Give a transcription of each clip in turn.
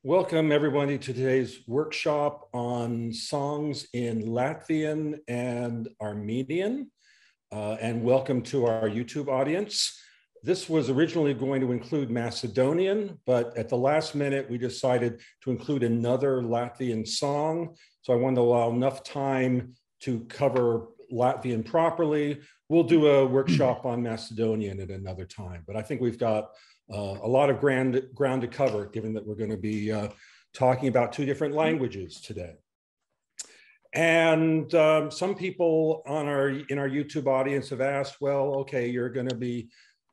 Welcome everybody to today's workshop on songs in Latvian and Armenian, and welcome to our YouTube audience. This was originally going to include Macedonian, but at the last minute we decided to include another Latvian song. So I wanted to allow enough time to cover Latvian properly. We'll do a workshop on Macedonian at another time, but I think we've got a lot of ground to cover, given that we're going to be talking about two different languages today. And some people in our YouTube audience have asked, well, okay, you're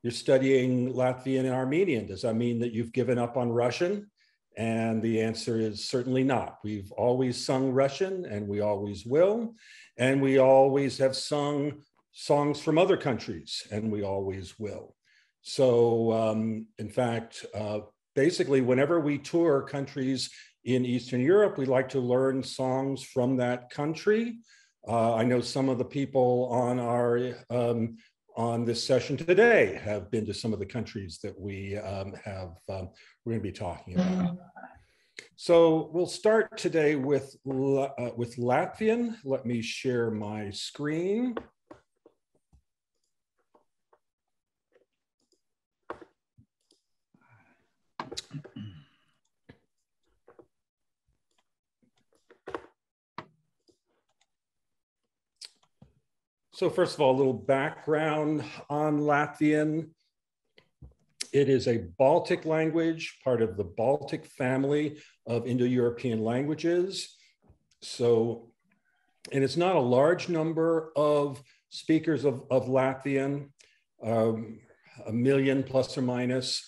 studying Latvian and Armenian. Does that mean that you've given up on Russian? And the answer is certainly not. We've always sung Russian, and we always will. And we always have sung songs from other countries, and we always will. So in fact, basically, whenever we tour countries in Eastern Europe, we like to learn songs from that country. I know some of the people on on this session today have been to some of the countries that we're going to be talking about. So we'll start today with Latvian. Let me share my screen. So first of all, a little background on Latvian. It is a Baltic language, part of the Baltic family of Indo-European languages. So, and it's not a large number of speakers of Latvian, 1 million plus or minus.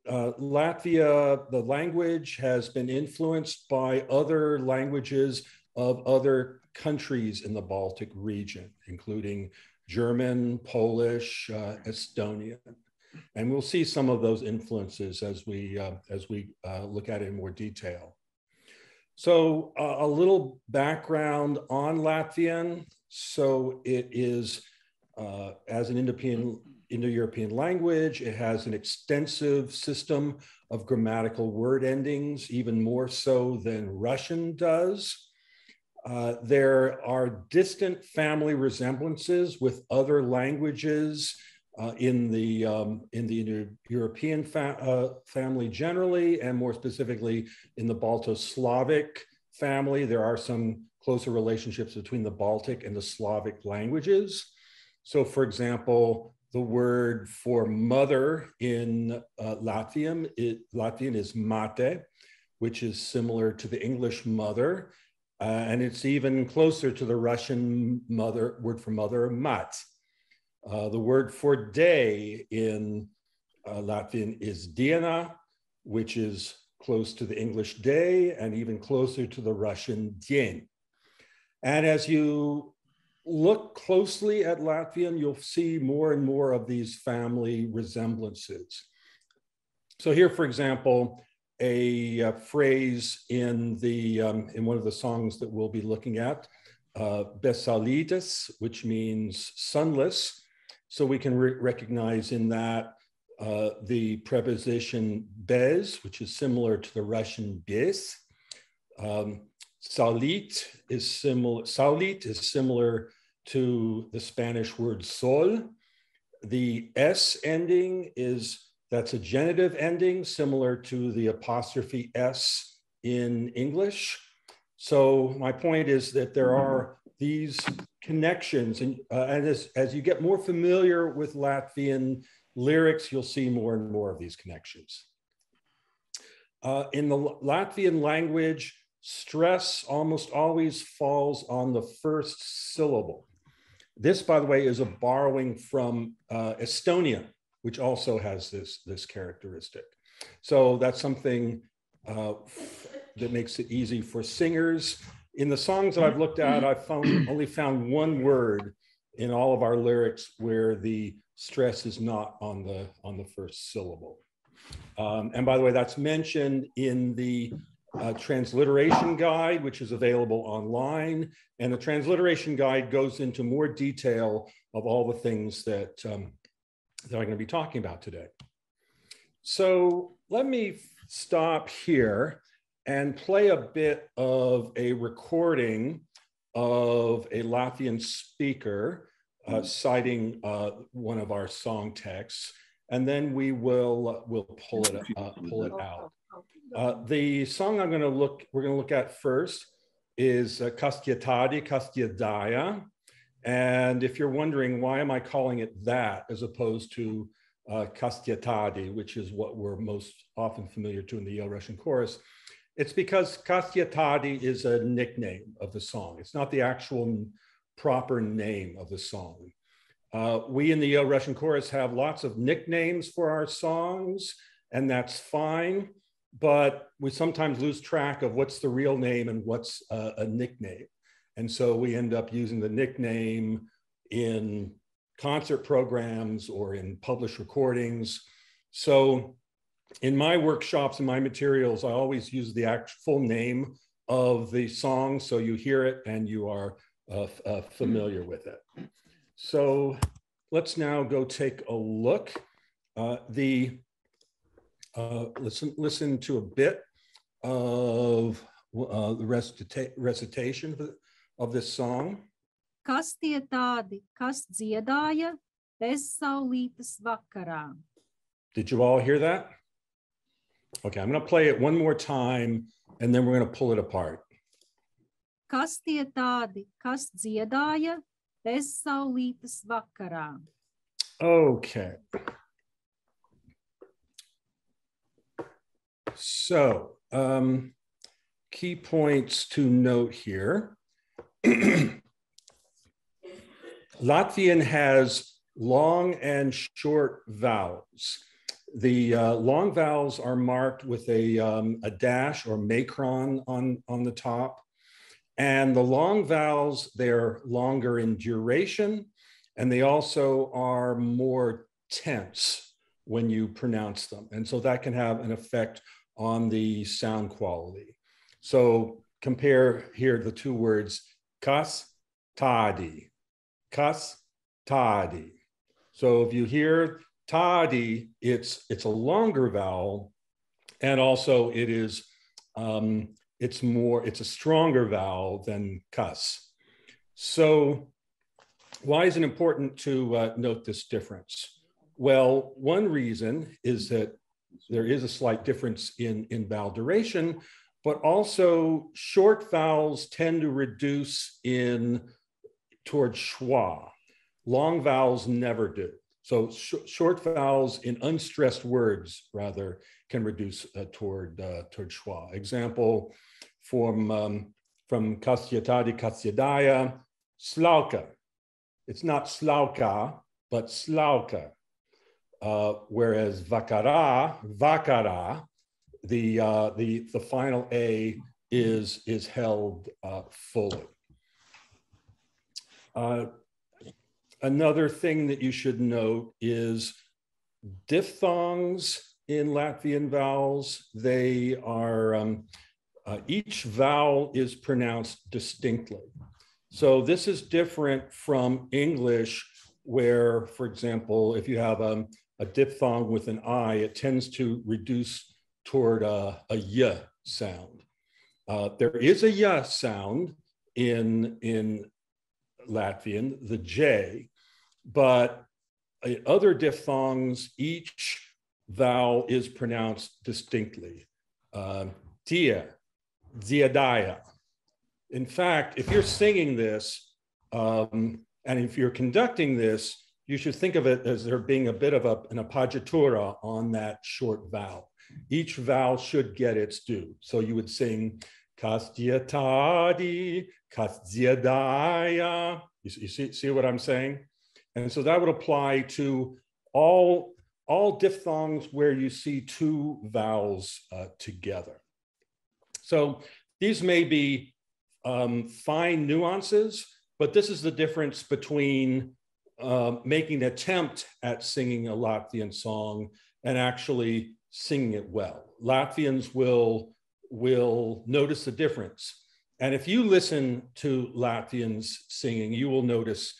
Latvia, the language, has been influenced by other languages of other countries in the Baltic region, including German, Polish, Estonian. And we'll see some of those influences as we look at it in more detail. So a little background on Latvian. So it is, as an Indo-European language, it has an extensive system of grammatical word endings, even more so than Russian does. There are distant family resemblances with other languages in the Indo-European family generally, and more specifically in the Balto-Slavic family. There are some closer relationships between the Baltic and the Slavic languages. So for example, the word for mother in Latvian is mate, which is similar to the English mother. And it's even closer to the Russian word for mother, mat. The word for day in Latvian is diena, which is close to the English day and even closer to the Russian dien. And as you look closely at Latvian, you'll see more and more of these family resemblances. So here, for example, a phrase in one of the songs that we'll be looking at, besalitas, which means sunless. So we can recognize in that the preposition bez, which is similar to the Russian bez. Salit is similar to the Spanish word sol. The S ending that's a genitive ending, similar to the apostrophe S in English. So my point is that there are these connections, and as you get more familiar with Latvian lyrics, you'll see more and more of these connections. In the Latvian language, stress almost always falls on the first syllable. This, by the way, is a borrowing from Estonian, which also has this characteristic. So that's something that makes it easy for singers. In the songs that I've looked at, I've only found one word in all of our lyrics where the stress is not on the first syllable. And by the way, that's mentioned in the transliteration guide, which is available online. And the transliteration guide goes into more detail of all the things that I'm going to be talking about today. So let me stop here and play a bit of a recording of a Latvian speaker citing one of our song texts, and then we will pull it out. The song we're going to look at first is Kastietadi, Kastiedaya. And if you're wondering, why am I calling it that as opposed to Kastietadi, which is what we're most often familiar to in the Yale Russian chorus, it's because Kastietadi is a nickname of the song. It's not the actual proper name of the song. We in the Yale Russian chorus have lots of nicknames for our songs, and that's fine, but we sometimes lose track of what's the real name and what's a nickname. And so we end up using the nickname in concert programs or in published recordings. So in my workshops and my materials, I always use the actual full name of the song so you hear it and you are familiar with it. So let's now go take a look. Listen to a bit of the recitation of this song. Kas tie tādi, kas dziedāja bezsaulītes vakarā? Did you all hear that? Okay, I'm going to play it one more time, and then we're going to pull it apart. Kas tie tādi, kas dziedāja bezsaulītes vakarā? Okay. So, key points to note here. Latvian has long and short vowels. The long vowels are marked with a dash or macron on the top. And the long vowels, they're longer in duration, and they also are more tense when you pronounce them. And so that can have an effect on the sound quality. So compare here the two words, kas, tadi, kas, tadi. So if you hear tadi, it's a longer vowel, and also it is, it's a stronger vowel than kas. So why is it important to note this difference? Well, one reason is that there is a slight difference in vowel duration, but also short vowels tend to reduce towards schwa. Long vowels never do. So short vowels in unstressed words, rather, can reduce toward schwa. Example from Kastietadi, Kastiedaya, slauka. It's not slauka, but slauka. Whereas vakara, vakara, the final A is held fully. Another thing that you should note is diphthongs in Latvian vowels. They are, each vowel is pronounced distinctly. So this is different from English, where, for example, if you have a diphthong with an I, it tends to reduce toward a y sound. There is a y sound in Latvian, the J, but other diphthongs, each vowel is pronounced distinctly. Dia, dziedāja. In fact, if you're singing this, and if you're conducting this, you should think of it as there being a bit of an appoggiatura on that short vowel. Each vowel should get its due. So you would sing Kastietadi, Kastiedaya. You see what I'm saying? And so that would apply to all diphthongs where you see two vowels together. So these may be fine nuances, but this is the difference between making an attempt at singing a Latvian song and actually singing it well. Latvians will notice the difference. And if you listen to Latvians singing, you will notice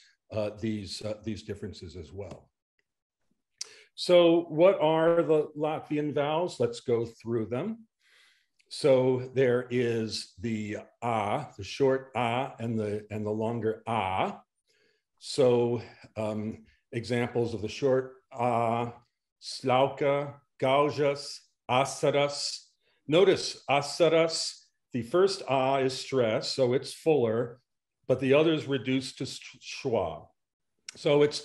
these differences as well. So what are the Latvian vowels? Let's go through them. So there is the the short and the longer So examples of the short slauka, gaujas, asaras. Notice asaras, the first is stressed, so it's fuller, but the others reduced to schwa. So it's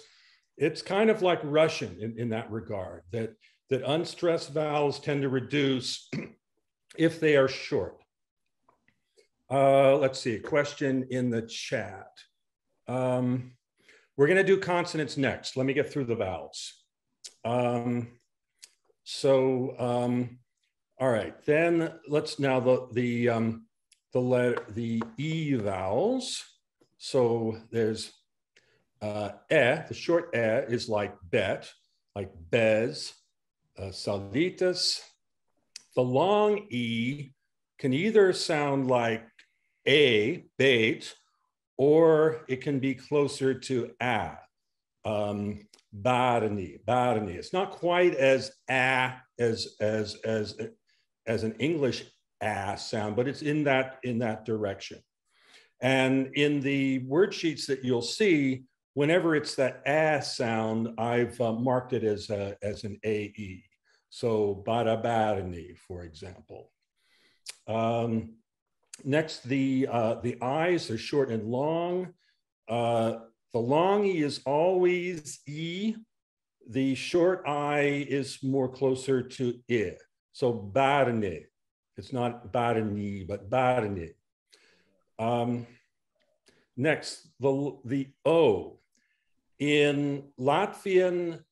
kind of like Russian in that regard, that unstressed vowels tend to reduce if they are short. Let's see, a question in the chat. We're going to do consonants next. Let me get through the vowels. All right, then let's now the E vowels. So there's the short is like bet, like bez, salitas. The long E can either sound like a, bait, or it can be closer to a, barani. It's not quite as as an English sound, but it's in that direction. And in the word sheets that you'll see, whenever it's that sound, I've marked it as an AE. So barabarani, for example. Next, the I's are short and long. The long E is always E. The short I is more closer to I. So barani. It's not barani, but barani. Next, the O. In Latvian,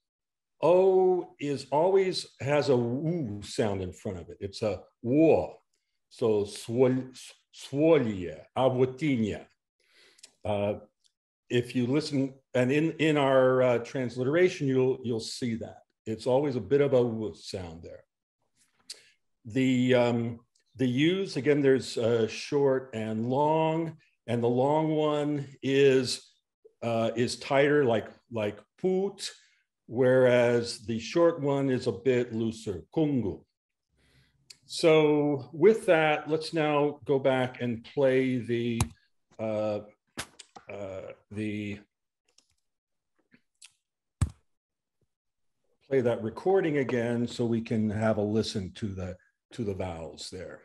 O always has a U sound in front of it. It's a W. So swolia, avotinia. If you listen, and in our transliteration, you'll see that. It's always a bit of a W sound there. The U's, again, there's short and long, and the long one is tighter, like put, whereas the short one is a bit looser, kungu. So with that, let's now go back and play play that recording again, so we can have a listen to the vowels there.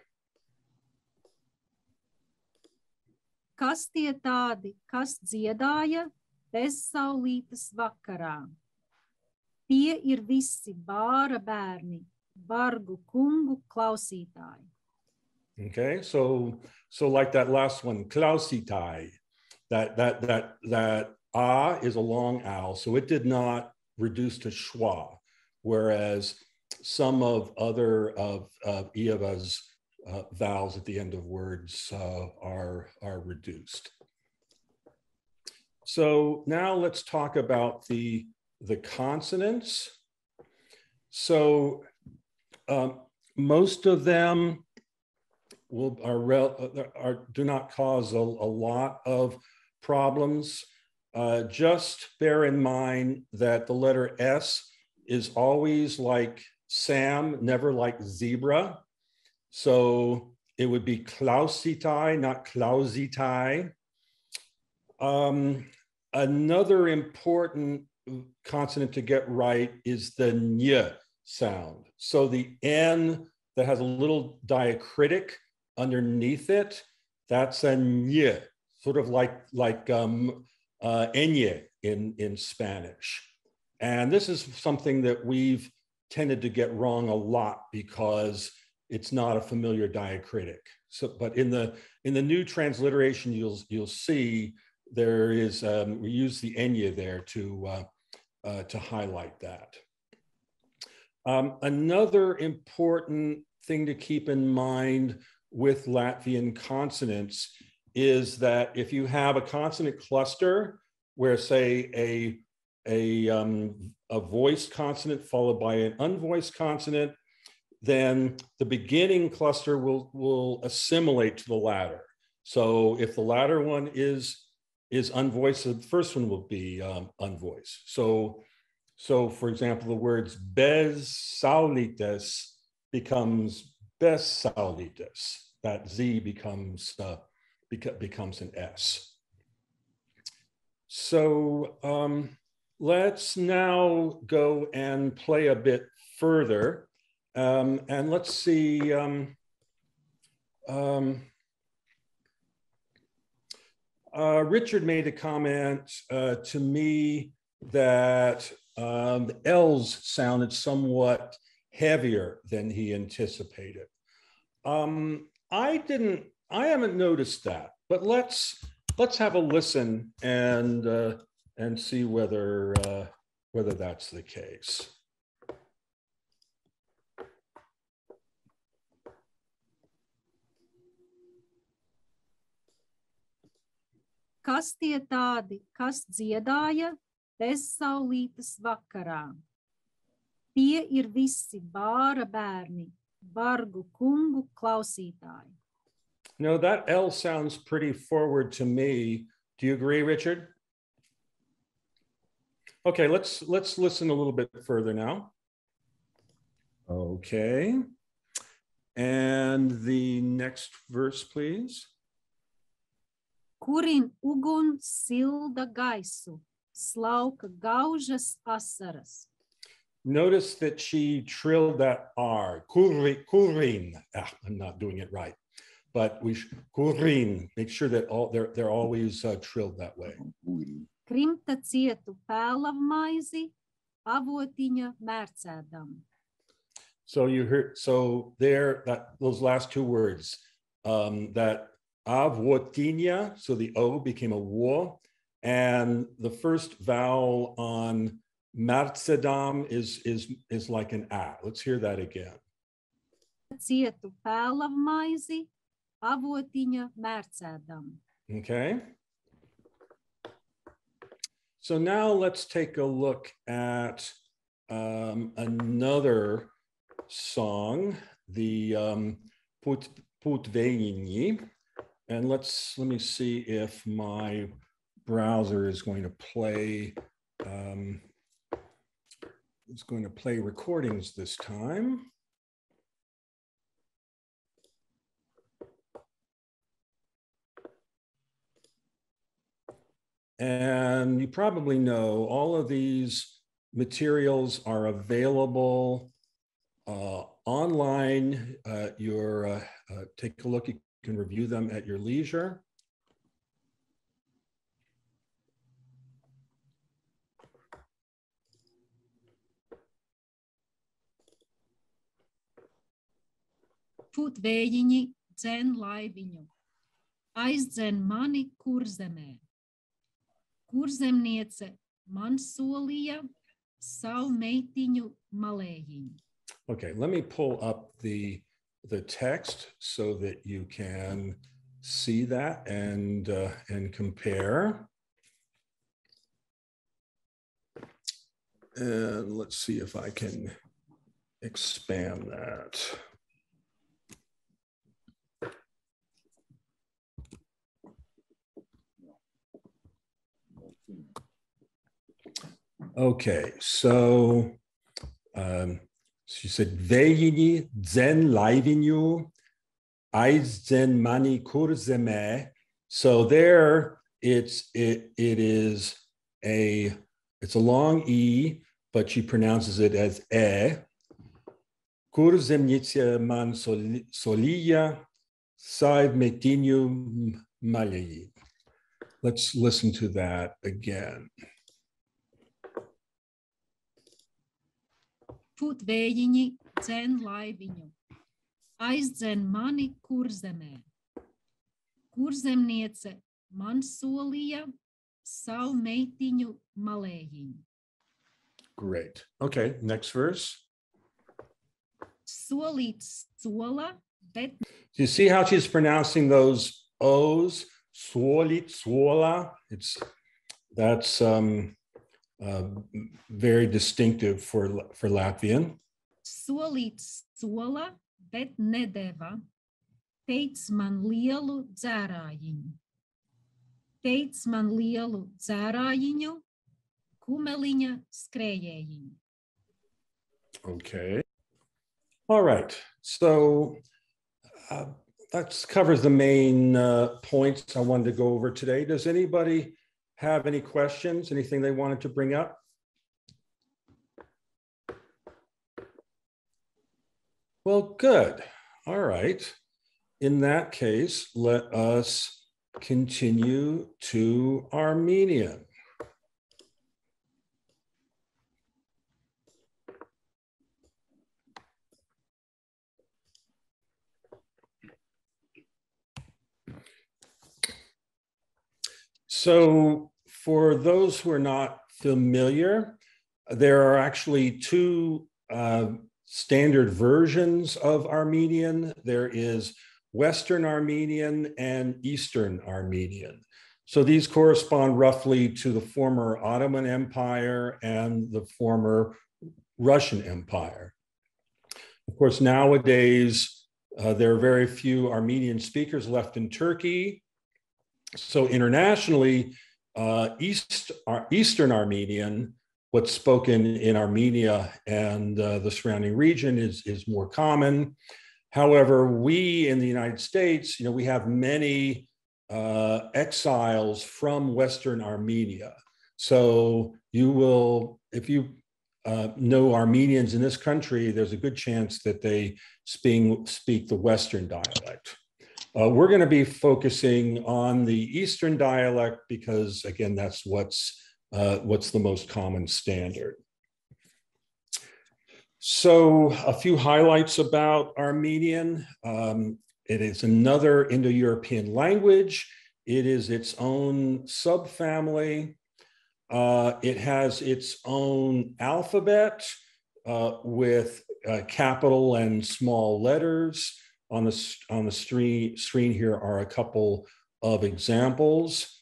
Kas tie tādi, kas dziedāja bezsaulītes vakarā? Tie ir visi bāra bērni, bargu kungu klausītāji. Okay, so like that last one, klausītāji, that is a long owl, so it did not reduce to schwa, whereas some of other Ieva's vowels at the end of words are reduced. So now let's talk about the consonants. So most of them do not cause a lot of problems. Just bear in mind that the letter S is always like Sam, never like zebra. So it would be klausitai, not klausitai. Another important consonant to get right is the ny sound. So the N that has a little diacritic underneath it, that's a ny, sort of like enye in Spanish. And this is something that we've tended to get wrong a lot because it's not a familiar diacritic. So, but in the new transliteration, you'll see there is we use the enye there to highlight that. Another important thing to keep in mind with Latvian consonants is that if you have a consonant cluster where, say, a voiced consonant followed by an unvoiced consonant, then the beginning cluster will assimilate to the latter. So if the latter one is unvoiced, the first one will be unvoiced. So for example, the words bez saulites becomes besaulitas. That Z becomes an S. So let's now go and play a bit further. And let's see. Richard made a comment to me that the L's sounded somewhat heavier than he anticipated. I haven't noticed that, but let's have a listen and see whether that's the case. Kas tie tādi, kas dziedāja bezsaulītes vakarā? Tie ir visi bāra bērni, bargu kungu klausītāji. No, that L sounds pretty forward to me. Do you agree, Richard? Okay, let's listen a little bit further now. Okay. And the next verse, please. Kurin ugun silda gaisu, slauka gaužas asaras. Notice that she trilled that R. Kurin. I'm not doing it right, but kurin. Make sure that they're always trilled that way. Krimta cietu pēlavmaizi, avotiņa mērcēdam. So you heard. So there, those last two words, that avotiņa. So the O became a wo, and the first vowel on mērcēdam is like an A. Let's hear that again. Cietu pēlavmaizi, avotiņa mērcēdam. Okay. So now let's take a look at another song, the Putvējini. And let me see if my browser is going to play recordings this time. And you probably know all of these materials are available online. Take a look, you can review them at your leisure. Putvējini dzen laiviņu, aizdzen mani kurzemē. Kurzemniece man solīja savu meitiņu malējiņu. Okay, let me pull up the text so that you can see that and compare. And let's see if I can expand that. Okay, so she said, Vējini dzen laiviņu, aizdzen mani kurzemē. So there, it's a long E, but she pronounces it as E. Kurzemnice man solīja savu meitiņu malējiņu. Let's listen to that again. Putvējini dzen laiviņu, aizdzen mani kurzemē. Kurzemniece man solīja savu meitiņu malējiņu. Great. Okay, next verse. Solīts sola, bet... Do you see how she's pronouncing those O's? Solīt, sola. That's very distinctive for Latvian. Solīts sola, bet nedeva. Teic man lielu dzērājiņu. Teic man lielu dzērājiņu, kumeliņa skrējējiņu. Okay. All right, so that covers the main points I wanted to go over today. Does anybody have any questions, anything they wanted to bring up? Well, good. All right. In that case, let us continue to Armenian. So for those who are not familiar, there are actually two standard versions of Armenian. There is Western Armenian and Eastern Armenian. So these correspond roughly to the former Ottoman Empire and the former Russian Empire. Of course, nowadays, there are very few Armenian speakers left in Turkey. So internationally, Eastern Armenian, what's spoken in Armenia and the surrounding region is more common. However, we in the United States, we have many exiles from Western Armenia. So you will, if you know Armenians in this country, there's a good chance that they speak the Western dialect. We're going to be focusing on the Eastern dialect because, again, that's what's the most common standard. So a few highlights about Armenian. It is another Indo-European language. It is its own subfamily. It has its own alphabet with capital and small letters. On the screen here are a couple of examples.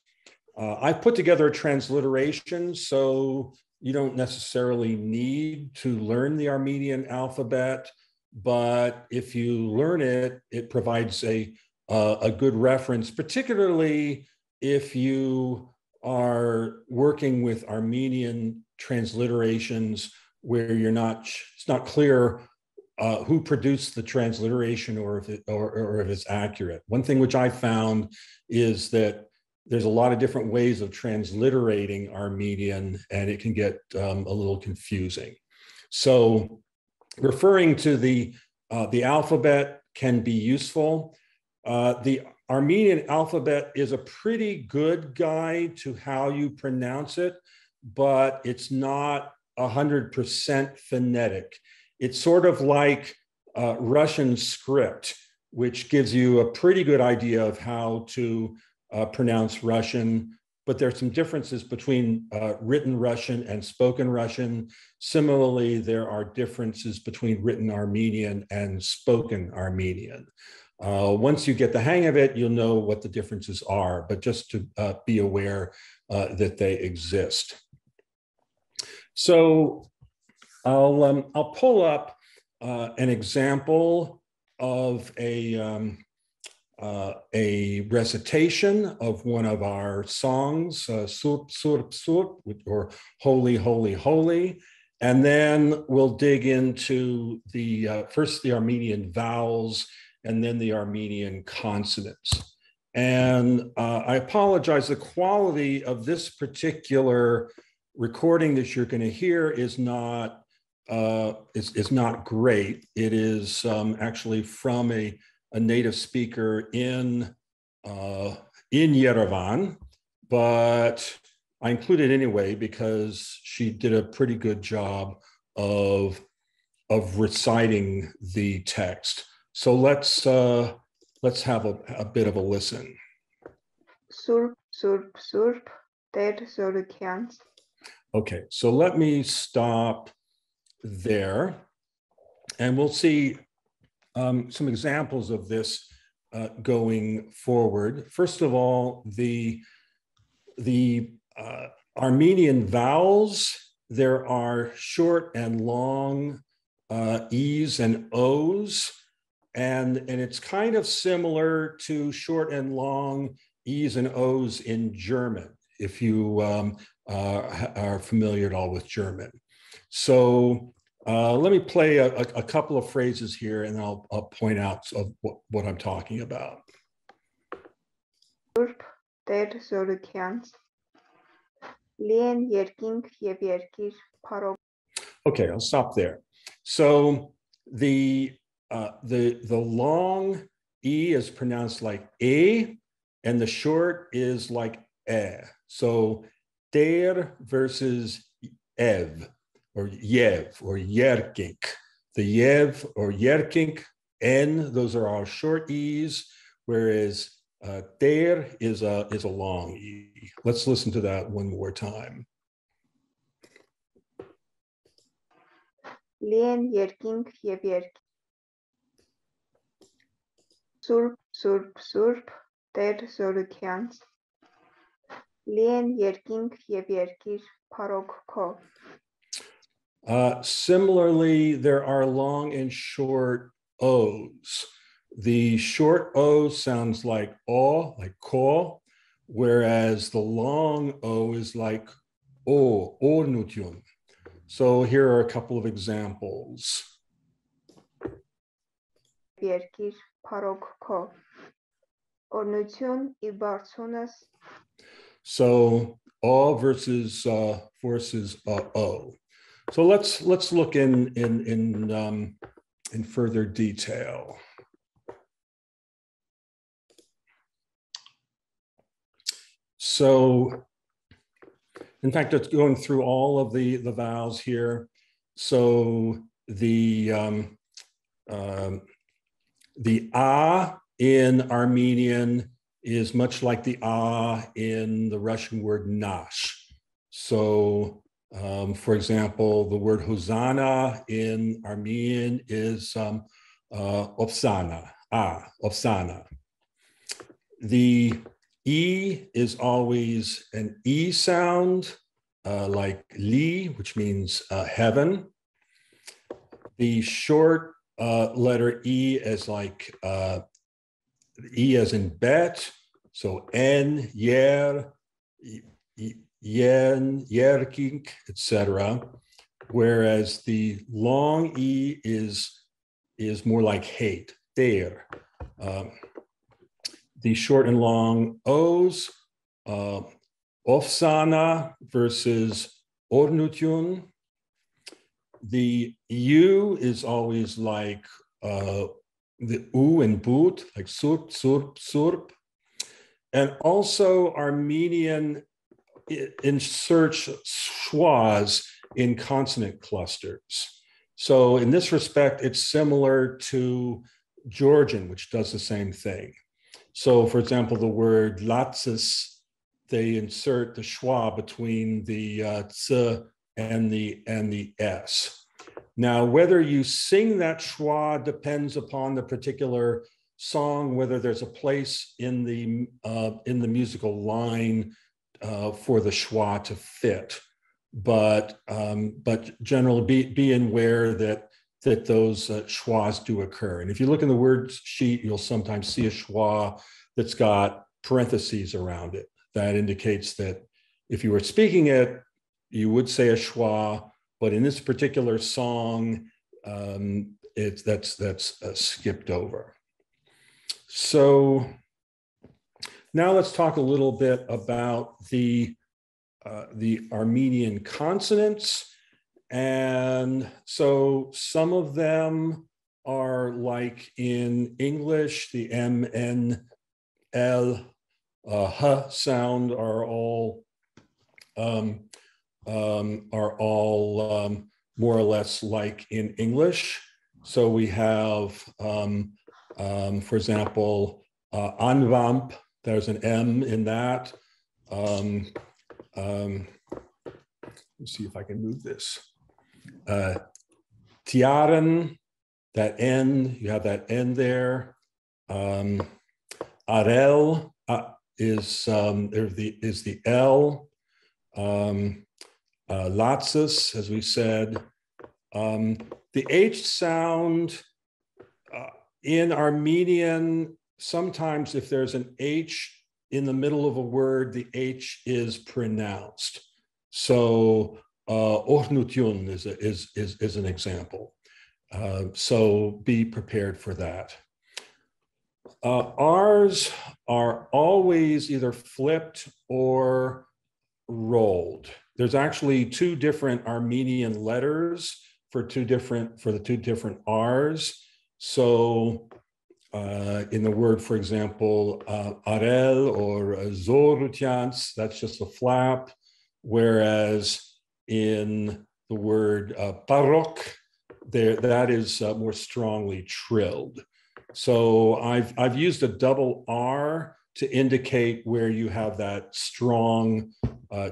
I've put together a transliteration, so you don't necessarily need to learn the Armenian alphabet, but if you learn it, it provides a good reference, particularly if you are working with Armenian transliterations where it's not clear who produced the transliteration or if it's accurate. One thing which I found is that there's a lot of different ways of transliterating Armenian, and it can get a little confusing. So referring to the alphabet can be useful. The Armenian alphabet is a pretty good guide to how you pronounce it, but it's not 100% phonetic. It's sort of like Russian script, which gives you a pretty good idea of how to pronounce Russian, but there are some differences between written Russian and spoken Russian. Similarly, there are differences between written Armenian and spoken Armenian. Once you get the hang of it, you'll know what the differences are, but just to be aware that they exist. So I'll pull up an example of a recitation of one of our songs, Surp, Surp, Surp, or Holy, Holy, Holy. And then we'll dig into first the Armenian vowels and then the Armenian consonants. And I apologize, the quality of this particular recording that you're going to hear is not great. It is actually from a native speaker in Yerevan, but I include it anyway because she did a pretty good job of reciting the text. So let's have a bit of a listen. Surp, surp, surp, ter zorukians. Okay, so let me stop there, and we'll see some examples of this going forward. First of all, the Armenian vowels, there are short and long E's and O's, and it's kind of similar to short and long E's and O's in German, if you are familiar at all with German. So Let me play a couple of phrases here, and I'll point out what I'm talking about. Okay, I'll stop there. So the long E is pronounced like E, and the short is like E. So der versus ev, or yev, or yerkink. The yev or yerkink, N, those are all short E's, whereas der is a long E. Let's listen to that one more time. Lien yerking եւ երկ. Surp, surp, surp, ter զորությանց. Lien yerking եւ երկիր փարոք քո. Similarly, there are long and short O's. The short O sounds like O, like ko, whereas the long O is like O, ornutyun. So here are a couple of examples. Երկիր փարոք քո. Օրնություն ի բարձունս. So O versus O. So let's look in further detail. So, in fact, it's going through all of the vowels here. So the A in Armenian is much like the A in the Russian word nash. So, for example, the word Hosanna in Armenian is Opsana, Opsana. The E is always an E sound, like li, which means heaven. The short letter E is like E as in bet, so N, yer, yen, yerkink, etc. Whereas the long E is more like hate, der. The short and long O's, Ofsana versus Ornutyun. The U is always like the U in boot, like surp, surp, surp. And also Armenian inserts schwas in consonant clusters. So in this respect, it's similar to Georgian, which does the same thing. So, for example, the word latsis, they insert the schwa between the ts and the s. Now, whether you sing that schwa depends upon the particular song, whether there's a place in the musical line for the schwa to fit. But generally, be aware that those schwas do occur. And if you look in the word sheet, you'll sometimes see a schwa that's got parentheses around it. That indicates that if you were speaking it, you would say a schwa, but in this particular song, that's skipped over. So now let's talk a little bit about the Armenian consonants. And so some of them are like in English, the M, N, L, H sound are all more or less like in English. So we have, for example, anvamp, there's an M in that. Let's see if I can move this. Tiaren, that N, you have that N there. Arel is the L. Latsis, as we said. The H sound in Armenian, sometimes if there's an H in the middle of a word, the H is pronounced. So Ornutun is an example. So be prepared for that. R's are always either flipped or rolled. There's actually two different Armenian letters for the two different R's. So in the word, for example, arel or zorutyans, that's just a flap, whereas in the word parok, that is more strongly trilled. So I've used a double R to indicate where you have that strong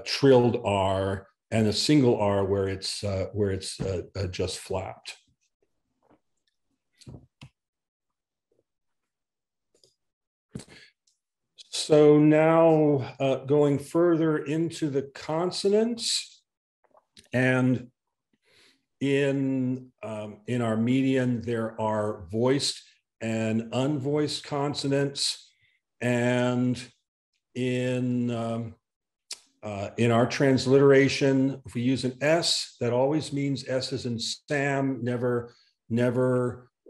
trilled R and a single R where it's just flapped. So now going further into the consonants, and in Armenian there are voiced and unvoiced consonants, and in our transliteration, if we use an S, that always means S as in Sam, never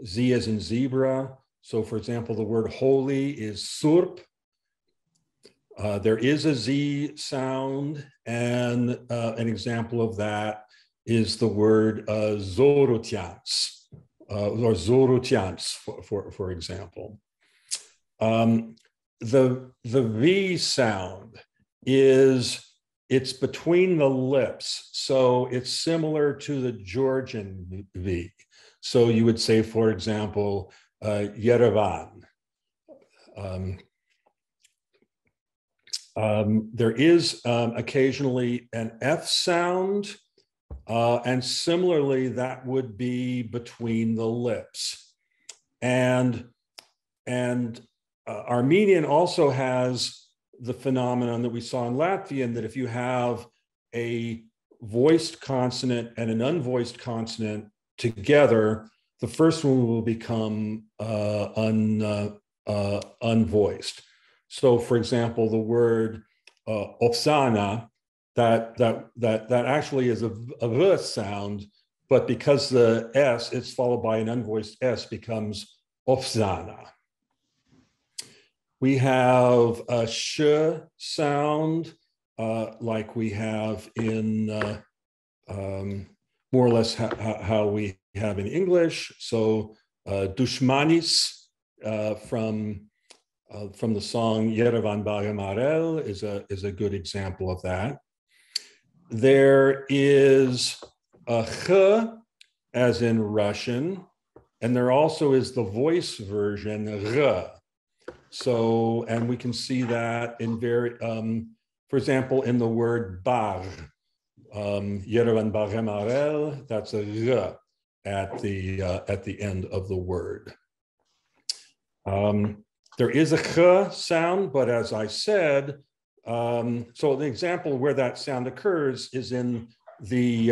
Z as in zebra. So for example, the word holy is surp. There is a Z sound, and an example of that is the word zorutyans, or zorutyans, for example. The V sound it's between the lips, so it's similar to the Georgian V. So you would say, for example, Yerevan. There is occasionally an F sound, and similarly, that would be between the lips. And Armenian also has the phenomenon that we saw in Latvian, that if you have a voiced consonant and an unvoiced consonant together, the first one will become unvoiced. So, for example, the word opsana, that actually is a V sound, but because the S, it's followed by an unvoiced S, becomes opsana. We have a sh sound, like we have in more or less how we have in English. So dushmanis from the song Yerevan Bagemarel is a good example of that. There is a ch as in Russian, and there also is the voice version r. So, and we can see that in for example, in the word bar, Yerevan Bagemarel, that's a r at the end of the word. There is a ch sound, but as I said, so the example where that sound occurs is in the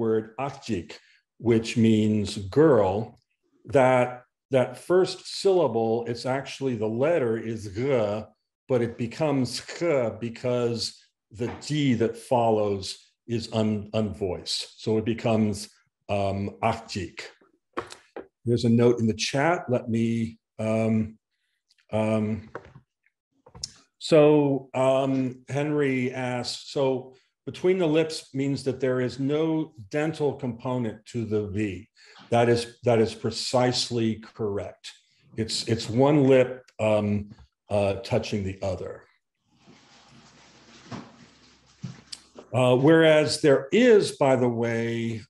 word akjik, which means girl. That first syllable, it's actually the letter is g, but it becomes ch because the d that follows is unvoiced. So it becomes akjik. There's a note in the chat. Let me. Henry asks, so between the lips means that there is no dental component to the V. That is precisely correct. It's one lip touching the other. Whereas there is, by the way,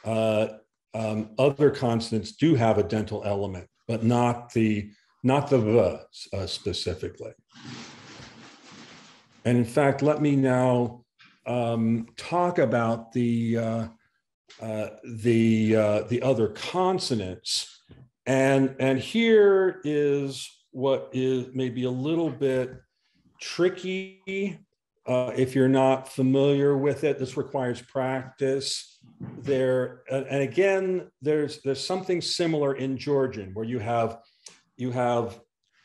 other consonants do have a dental element, but not the V specifically. And in fact, let me now talk about the other consonants. And here is what is maybe a little bit tricky if you're not familiar with it. This requires practice. And again, there's something similar in Georgian where you have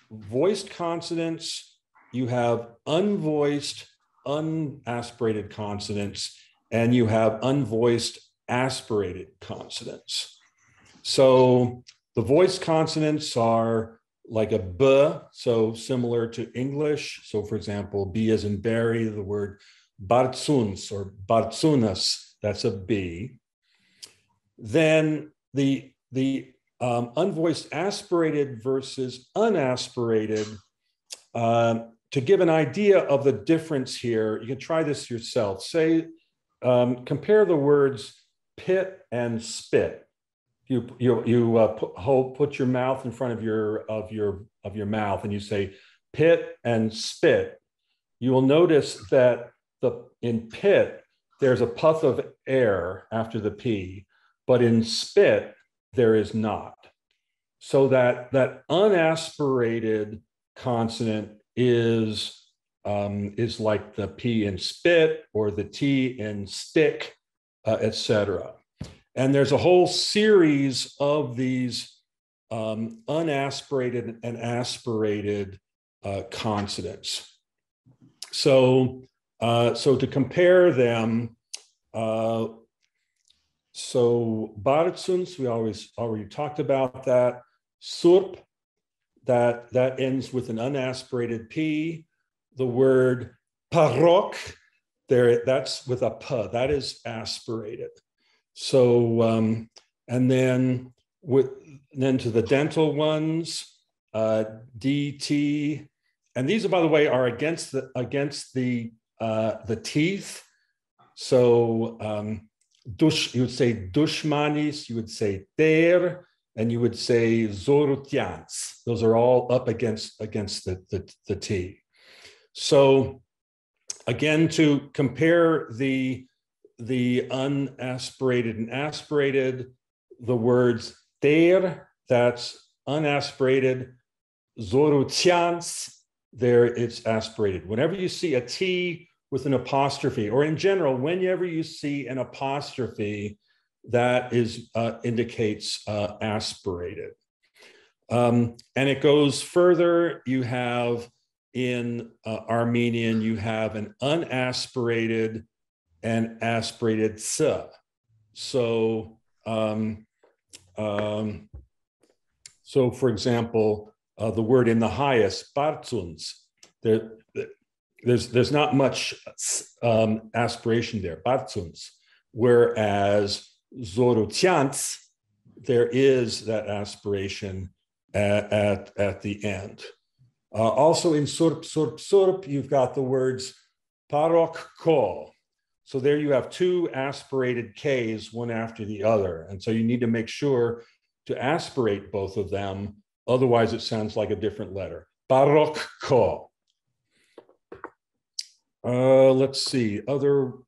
voiced consonants, you have unvoiced, unaspirated consonants, and you have unvoiced aspirated consonants. So the voiced consonants are like a B, so similar to English. So for example, B as in berry, the word bartsuns or bartsunas, that's a B. Then the unvoiced aspirated versus unaspirated, to give an idea of the difference here, you can try this yourself. Say, compare the words pit and spit. Put your mouth in front of your mouth and you say pit and spit. You will notice that in pit there's a puff of air after the P, but in spit there is not. So that unaspirated consonant is like the P in spit or the T in stick, etc. And there's a whole series of these unaspirated and aspirated consonants. So to compare them, so bartsuns, we already talked about that. Surp, that ends with an unaspirated P. The word parok, that's with a P, that is aspirated. So, and then to the dental ones, DT, and these, by the way, are against the teeth. So, you would say dushmanis, you would say ter, and you would say zorutians. Those are all up against the T. So again, to compare the unaspirated and aspirated, the words ter, that's unaspirated, zorutians, there it's aspirated. Whenever you see a T with an apostrophe, or in general, whenever you see an apostrophe, that indicates aspirated. And it goes further. You have in Armenian, you have an unaspirated and aspirated s. So, so for example, the word in the highest, bartsuns, there's not much aspiration there, bartsuns, whereas zorutians, there is that aspiration at the end. Also in surp, surp, surp, you've got the words parok ko. So there you have two aspirated Ks, one after the other. And so you need to make sure to aspirate both of them. Otherwise it sounds like a different letter. Parok ko. Let's see, the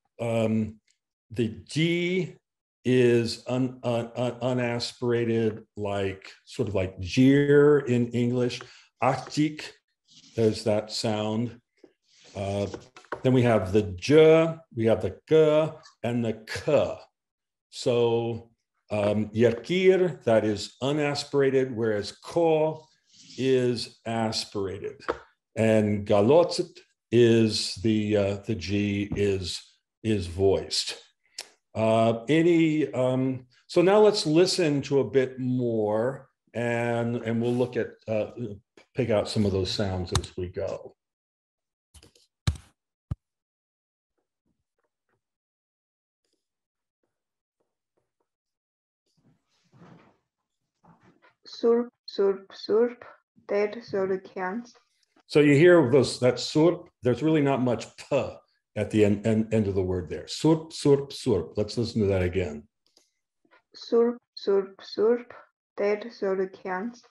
G is unaspirated, sort of like jeer in English. Achtik, there's that sound. Then we have the J, we have the G, and the K. So Yerkir, that is unaspirated, whereas Ko is aspirated. And Galotzit is the G is voiced. So now let's listen to a bit more, and we'll look at pick out some of those sounds as we go. Surp, surp, surp, ter zorutians. So you hear that surp, there's really not much p at the end of the word there. Surp, surp, surp. Let's listen to that again. Surp, surp, surp, ter zorutians.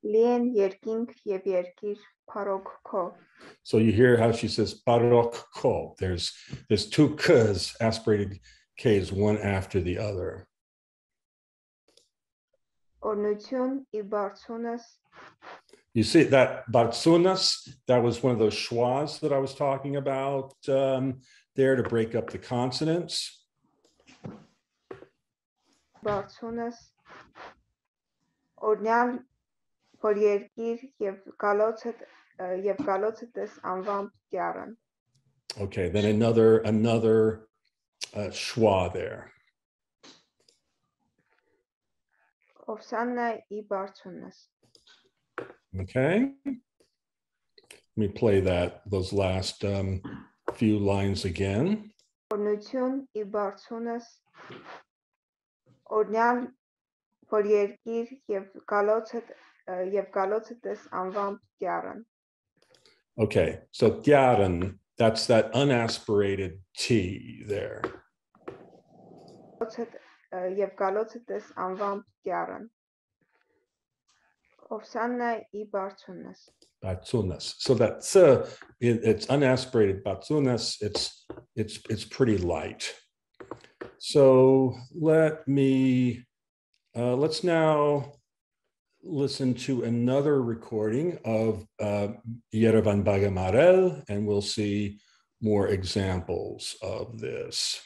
Lien yerking yev yerkir parok ko. So you hear how she says parok ko. There's two k's, aspirated k's, one after the other. Ornutun I bartsunas. You see that bartsunas, that was one of those schwas that I was talking about there to break up the consonants. Bartsunas. Ornyal por yerkir yev galotzet anvam yaran. Okay, then another schwa there. Ովսաննա ի բարձունս. Okay. Let me play those last few lines again. Օրնություն ի բարձունս. Օրնյալ որ երկիր եւ գալոցս անվամբ դյարան. Okay, so dyaran, that's that unaspirated T there. Եվ գալոցս անվամբ դյարան. Ովսաննա ի բարձունս. Batsunas. So that it's unaspirated batsunas. It's pretty light. So let's now listen to another recording of Yerevan Bagamarel, and we'll see more examples of this.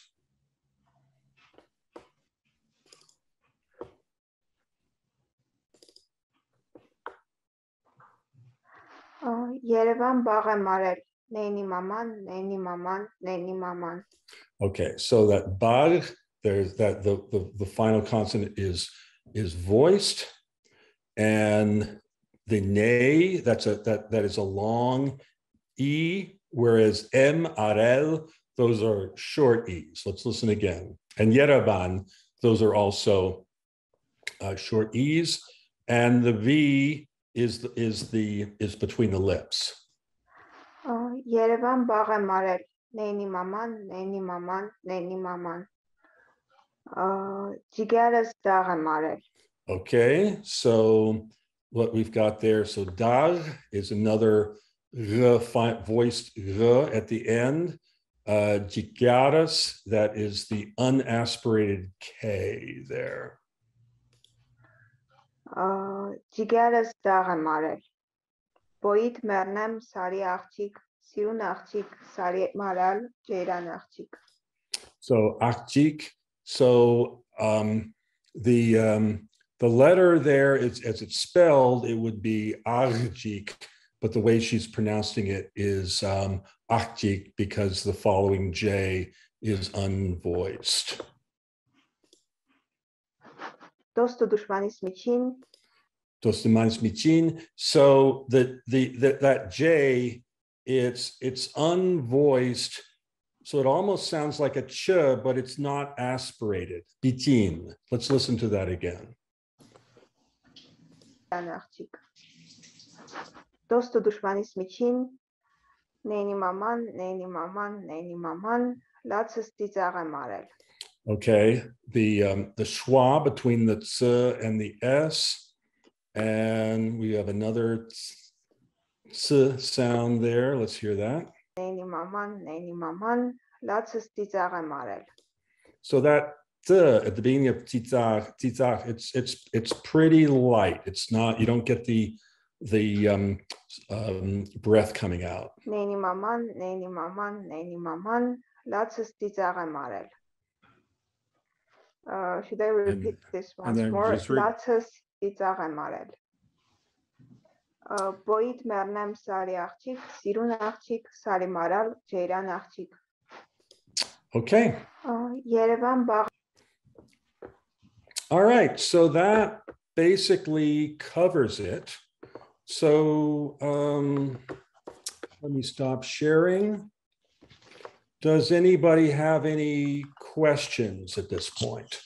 Երևան բաղ է մարել, նեյնի մաման, նեյնի մաման, նեյնի մաման. Okay, so that bar, there's that the final consonant is voiced, and the ne, that is a long e, whereas m, arel, those are short e's. Let's listen again. And Yerevan, those are also short e's, and the v is between the lips. Երևան բաղ է մարել, նեյնի մաման, նեյնի մաման, նեյնի մաման. Ջիգարս դաղ է մարել. Okay, so what we've got there, so dar is another voiced r at the end. Jigaras, that is the unaspirated K there. Ջիգարս դաղ է մարել. Բոյիդ մեռնեմ սարի աղջիկ, սիրուն աղջիկ, սարի մարալ, ջերան աղջիկ. So աղջիկ, so the letter there, as it's spelled, it would be աղջիկ, but the way she's pronouncing it is աղջիկ because the following J is unvoiced. Dostu dushmanis michin. Dostumanis michin. So that J, it's unvoiced, so it almost sounds like a ch, but it's not aspirated. Bitin. Let's listen to that again. Dostu dushmanis michin. Neyni maman, neyni maman, neyni maman. Latses tizare marel. Okay, the schwa between the ts and the s, and we have another ts sound there. Let's hear that. Neyni maman, latses tizare marel. So that t at the beginning of tizach, it's pretty light. It's not, you don't get the breath coming out. Neyni maman, latses tizare marel. Should I repeat this once more? Latses tizare marel. Boit mernem sari աղջիկ, սիրուն աղջիկ, sari maral, ջերան աղջիկ. Okay. Երևան բաղ. All right, so that basically covers it. So let me stop sharing. Does anybody have any questions at this point?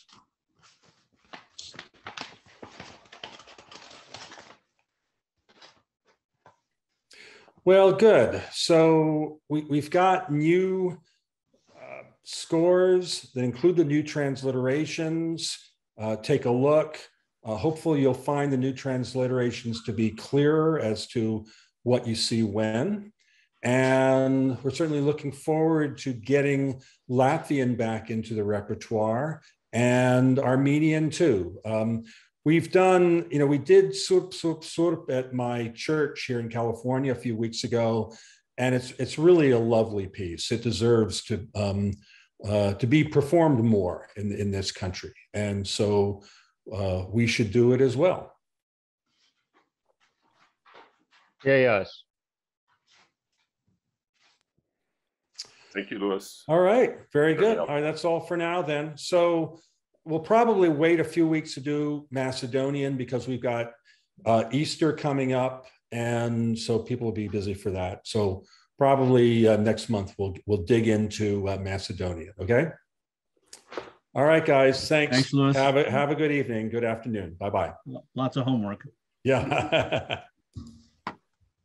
Well, good. So we've got new scores that include the new transliterations. Take a look. Hopefully you'll find the new transliterations to be clearer as to what you see when. And we're certainly looking forward to getting Latvian back into the repertoire and Armenian too. We've done, we did surp at my church here in California a few weeks ago, and it's really a lovely piece. It deserves to be performed more in this country. And so we should do it as well. Yeah, yes. Thank you, Lewis. All right, very good. All right, that's all for now then. So we'll probably wait a few weeks to do Macedonian because we've got Easter coming up, and so people will be busy for that. So probably next month we'll dig into Macedonian. Okay. All right, guys. Thanks. Thanks, Lewis. Have a good evening. Good afternoon. Bye bye. Lots of homework. Yeah.